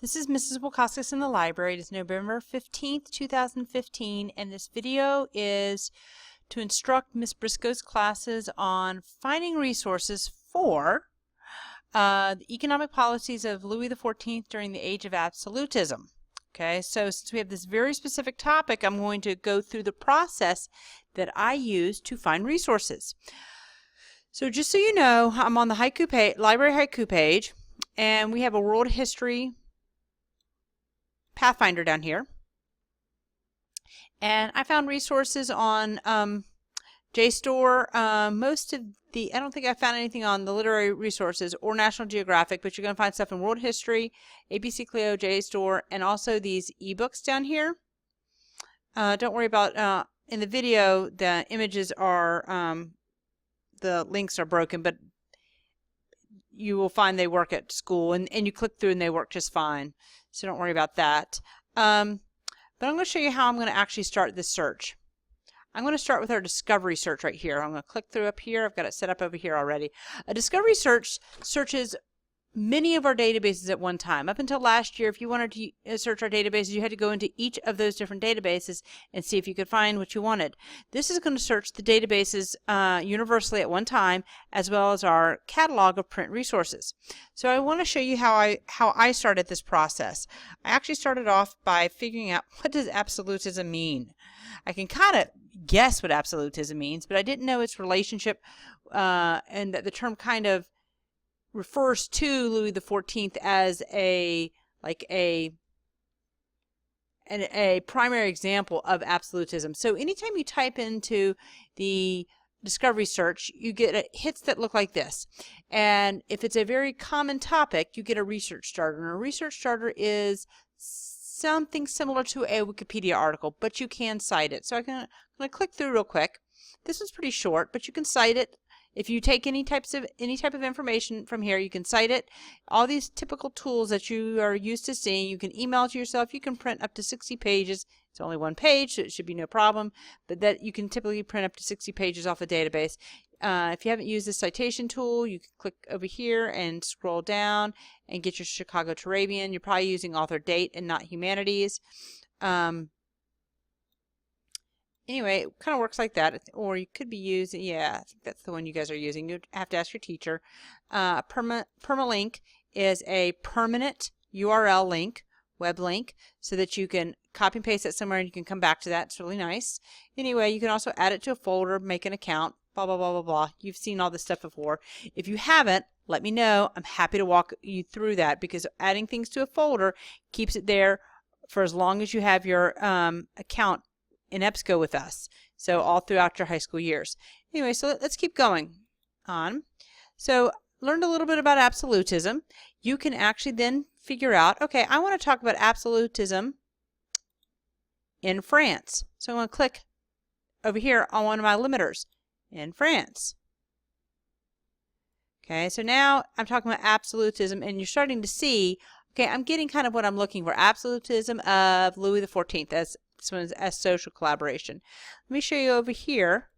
This is Mrs. Wilcoxis in the library. It is November 15th, 2015, and this video is to instruct Miss Briscoe's classes on finding resources for the economic policies of Louis XIV during the Age of Absolutism. Okay, so since we have this very specific topic, I'm going to go through the process that I use to find resources. So just so you know, I'm on the haiku page, library haiku page, and we have a world history Pathfinder down here, and I found resources on JSTOR. Most of the, I don't think I found anything on the literary resources or National Geographic, but you're going to find stuff in World History, ABC Clio, JSTOR, and also these ebooks down here. Don't worry about in the video the images are the links are broken, but you will find they work at school, and you click through and they work just fine. So don't worry about that. But I'm going to show you how I'm going to actually start this search. I'm going to start with our discovery search right here. I'm going to click through up here. I've got it set up over here already. A discovery search searches many of our databases at one time. Up until last year, if you wanted to search our databases, you had to go into each of those different databases and see if you could find what you wanted. This is going to search the databases universally at one time, as well as our catalog of print resources. So I want to show you how I started this process. I actually started off by figuring out, what does absolutism mean? I can kind of guess what absolutism means, but I didn't know its relationship and that the term kind of refers to Louis XIV as a primary example of absolutism. So anytime you type into the discovery search, you get hits that look like this. And if it's a very common topic, you get a research starter. And a research starter is something similar to a Wikipedia article, but you can cite it. So I'm going to click through real quick. This one's pretty short, but you can cite it. If you take any type of information from here, you can cite it. All these typical tools that you are used to seeing, you can email it to yourself. You can print up to 60 pages. It's only one page, so it should be no problem. But that you can typically print up to 60 pages off a database. If you haven't used this citation tool, you can click over here and scroll down and get your Chicago Turabian. You're probably using author date and not humanities. Anyway, it kind of works like that, or you could be using, yeah, I think that's the one you guys are using. You'd have to ask your teacher. Permalink is a permanent URL link, web link, so that you can copy and paste it somewhere and you can come back to that. It's really nice. Anyway, you can also add it to a folder, make an account, blah, blah, blah, blah, blah. You've seen all this stuff before. If you haven't, let me know. I'm happy to walk you through that, because adding things to a folder keeps it there for as long as you have your account in EBSCO with us, so all throughout your high school years. Anyway, so let's keep going on. So learned a little bit about absolutism. You can actually then figure out, okay, I want to talk about absolutism in France. So I'm going to click over here on one of my limiters, in France. Okay, so now I'm talking about absolutism, and you're starting to see, okay, I'm getting kind of what I'm looking for. Absolutism of Louis XIV as this one is as social collaboration. Let me show you over here.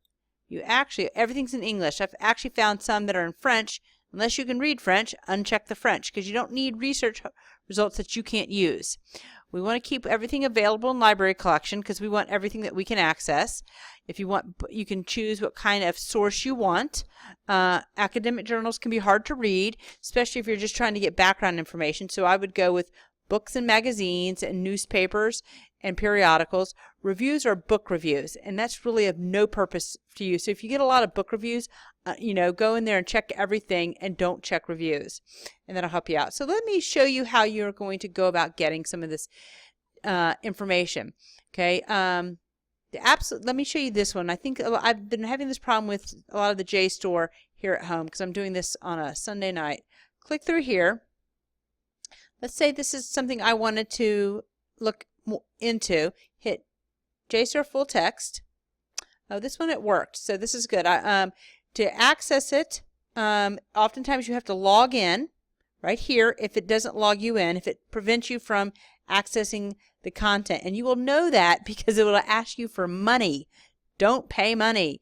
You actually, everything's in English. I've actually found some that are in French. Unless you can read French, uncheck the French, because you don't need research results that you can't use. We want to keep everything available in library collection, because we want everything that we can access. If you want, you can choose what kind of source you want. Academic journals can be hard to read, especially if you're just trying to get background information. So I would go with books and magazines and newspapers and periodicals. Reviews are book reviews, and that's really of no purpose to you. So if you get a lot of book reviews, go in there and check everything and don't check reviews, and that'll help you out. So let me show you how you're going to go about getting some of this information. Okay, let me show you this one. I think I've been having this problem with a lot of the JSTOR here at home, because I'm doing this on a Sunday night. Click through here. Let's say this is something I wanted to look into. Hit JSTOR full text. Oh, this one it worked, so this is good. To access it, oftentimes you have to log in right here. If it doesn't log you in, if it prevents you from accessing the content, and you will know that because it will ask you for money. Don't pay money.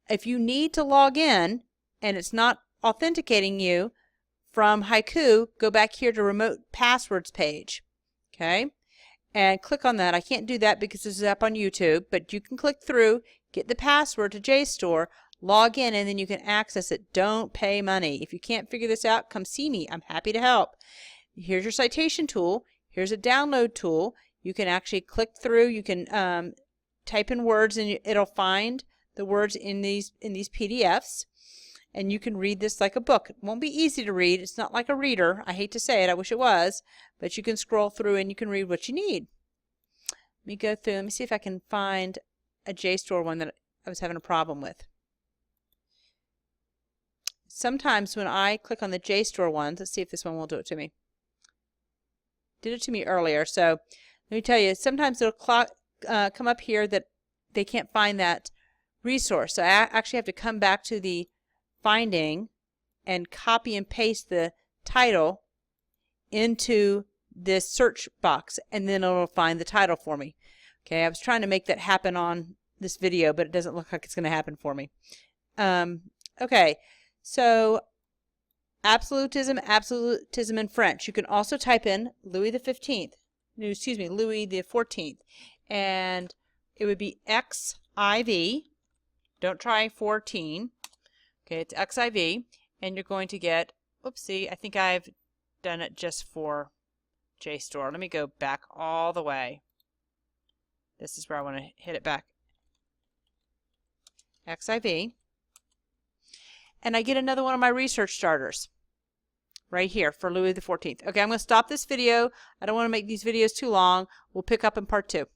If you need to log in and it's not authenticating you from Haiku, go back here to remote passwords page. Okay, and click on that. I can't do that because this is up on YouTube, but you can click through, get the password to JSTOR, log in, and then you can access it. Don't pay money. If you can't figure this out, come see me. I'm happy to help. Here's your citation tool. Here's a download tool. You can actually click through. You can type in words, and it'll find the words in these PDFs. And you can read this like a book. It won't be easy to read. It's not like a reader. I hate to say it. I wish it was. But you can scroll through and you can read what you need. Let me go through. Let me see if I can find a JSTOR one that I was having a problem with. Sometimes when I click on the JSTOR ones, let's see if this one will do it to me. Did it to me earlier. So let me tell you, sometimes it'll come up here that they can't find that resource. So I actually have to come back to the finding and copy and paste the title into this search box, and then it'll find the title for me. Okay, I was trying to make that happen on this video, but it doesn't look like it's going to happen for me. Okay, so absolutism in French. You can also type in Louis the 15th. No, excuse me, Louis the 14th, and it would be XIV. Don't try 14. Okay, it's XIV, and you're going to get, oopsie, I think I've done it just for JSTOR. Let me go back all the way. This is where I want to hit it back. XIV. And I get another one of my research starters right here for Louis the 14th. Okay, I'm going to stop this video. I don't want to make these videos too long. We'll pick up in part 2.